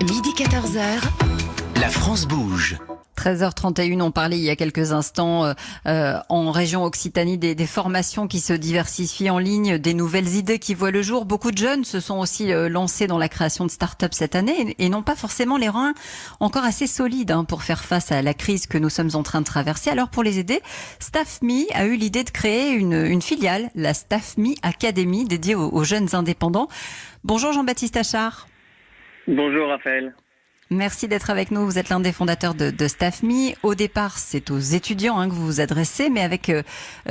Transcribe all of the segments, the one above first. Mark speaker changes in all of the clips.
Speaker 1: Midi 14h, la France bouge.
Speaker 2: 13h31, on parlait il y a quelques instants en région Occitanie des formations qui se diversifient en ligne, des nouvelles idées qui voient le jour. Beaucoup de jeunes se sont aussi lancés dans la création de start-up cette année et n'ont pas forcément les reins encore assez solides pour faire face à la crise que nous sommes en train de traverser. Alors pour les aider, StaffMe a eu l'idée de créer une filiale, la StaffMe Academy, dédiée aux jeunes indépendants. Bonjour Jean-Baptiste Achard.
Speaker 3: Bonjour Raphaël.
Speaker 2: Merci d'être avec nous. Vous êtes l'un des fondateurs de StaffMe. Au départ, c'est aux étudiants que vous vous adressez, mais avec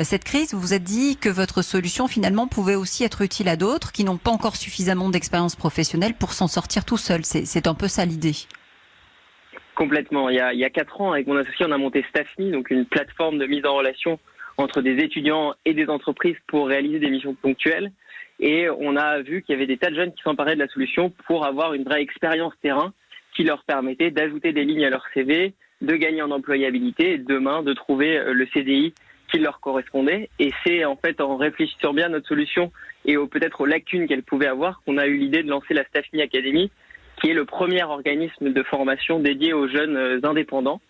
Speaker 2: cette crise, vous vous êtes dit que votre solution, finalement, pouvait aussi être utile à d'autres qui n'ont pas encore suffisamment d'expérience professionnelle pour s'en sortir tout seuls. C'est un peu ça l'idée.
Speaker 3: Complètement. Il y a 4 ans, avec mon associé, on a monté StaffMe, donc une plateforme de mise en relation entre des étudiants et des entreprises pour réaliser des missions ponctuelles. Et on a vu qu'il y avait des tas de jeunes qui s'emparaient de la solution pour avoir une vraie expérience terrain qui leur permettait d'ajouter des lignes à leur CV, de gagner en employabilité et demain de trouver le CDI qui leur correspondait. Et c'est en fait en réfléchissant bien à notre solution et peut-être aux lacunes qu'elle pouvait avoir qu'on a eu l'idée de lancer la StaffMe Academy, qui est le premier organisme de formation dédié aux jeunes indépendants.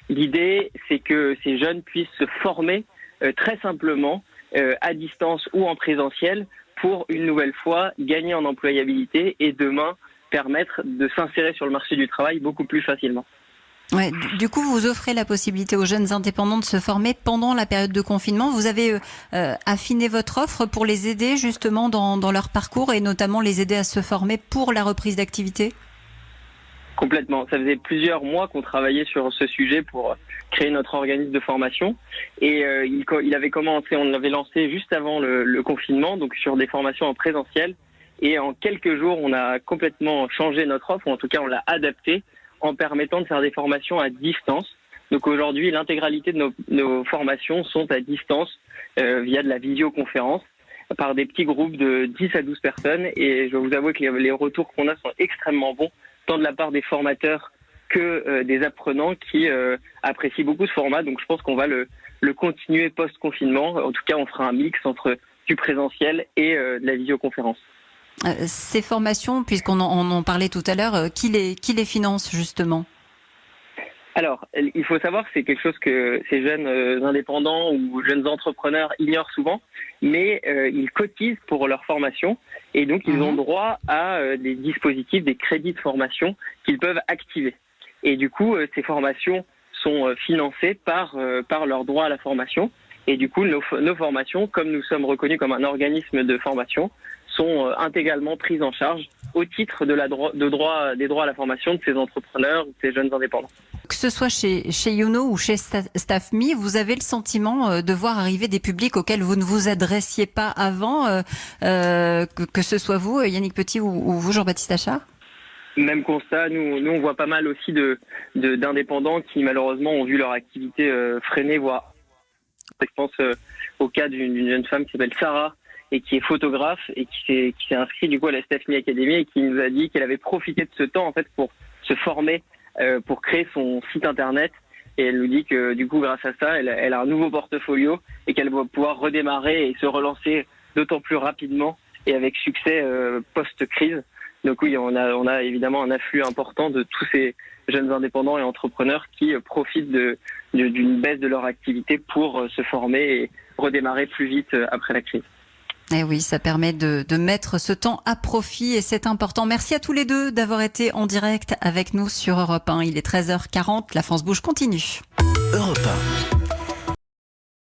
Speaker 3: L'idée, c'est que ces jeunes puissent se former très simplement à distance ou en présentiel pour une nouvelle fois gagner en employabilité et demain permettre de s'insérer sur le marché du travail beaucoup plus facilement.
Speaker 2: Ouais, du coup, vous offrez la possibilité aux jeunes indépendants de se former pendant la période de confinement. Vous avez affiné votre offre pour les aider justement dans leur parcours et notamment les aider à se former pour la reprise d'activité ?
Speaker 3: Complètement. Ça faisait plusieurs mois qu'on travaillait sur ce sujet pour créer notre organisme de formation. Et il avait commencé, on l'avait lancé juste avant le confinement, donc sur des formations en présentiel. Et en quelques jours, on a complètement changé notre offre, ou en tout cas on l'a adaptée en permettant de faire des formations à distance. Donc aujourd'hui, l'intégralité de nos formations sont à distance via de la visioconférence par des petits groupes de 10 à 12 personnes. Et je vais vous avouer que les retours qu'on a sont extrêmement bons, tant de la part des formateurs que des apprenants qui apprécient beaucoup ce format. Donc je pense qu'on va le continuer post-confinement. En tout cas, on fera un mix entre du présentiel et de la visioconférence.
Speaker 2: Ces formations, puisqu'on en parlait tout à l'heure, qui les finance justement ?
Speaker 3: Alors, il faut savoir que c'est quelque chose que ces jeunes indépendants ou jeunes entrepreneurs ignorent souvent, mais ils cotisent pour leur formation et donc ils ont droit à des dispositifs, des crédits de formation qu'ils peuvent activer. Et du coup, ces formations sont financées par leur droit à la formation. Et du coup, nos formations, comme nous sommes reconnus comme un organisme de formation, sont intégralement prises en charge au titre des droits à la formation de ces entrepreneurs ou de ces jeunes indépendants.
Speaker 2: Que ce soit chez Youno ou chez StaffMe, vous avez le sentiment de voir arriver des publics auxquels vous ne vous adressiez pas avant, que ce soit vous, Yannick Petit, ou vous, Jean-Baptiste Achard ?
Speaker 3: Même constat, nous on voit pas mal aussi d'indépendants qui malheureusement ont vu leur activité freinée, voire je pense au cas d'une jeune femme qui s'appelle Sarah et qui est photographe et qui s'est inscrite du coup à la StaffMe Academy et qui nous a dit qu'elle avait profité de ce temps en fait pour se former, pour créer son site internet. Et elle nous dit que du coup grâce à ça, elle a un nouveau portfolio et qu'elle va pouvoir redémarrer et se relancer d'autant plus rapidement et avec succès post-crise. Donc oui, on a évidemment un afflux important de tous ces jeunes indépendants et entrepreneurs qui profitent d'une baisse de leur activité pour se former et redémarrer plus vite après la crise.
Speaker 2: Et oui, ça permet de mettre ce temps à profit et c'est important. Merci à tous les deux d'avoir été en direct avec nous sur Europe 1. Il est 13h40, la France bouge continue.
Speaker 1: Europe 1.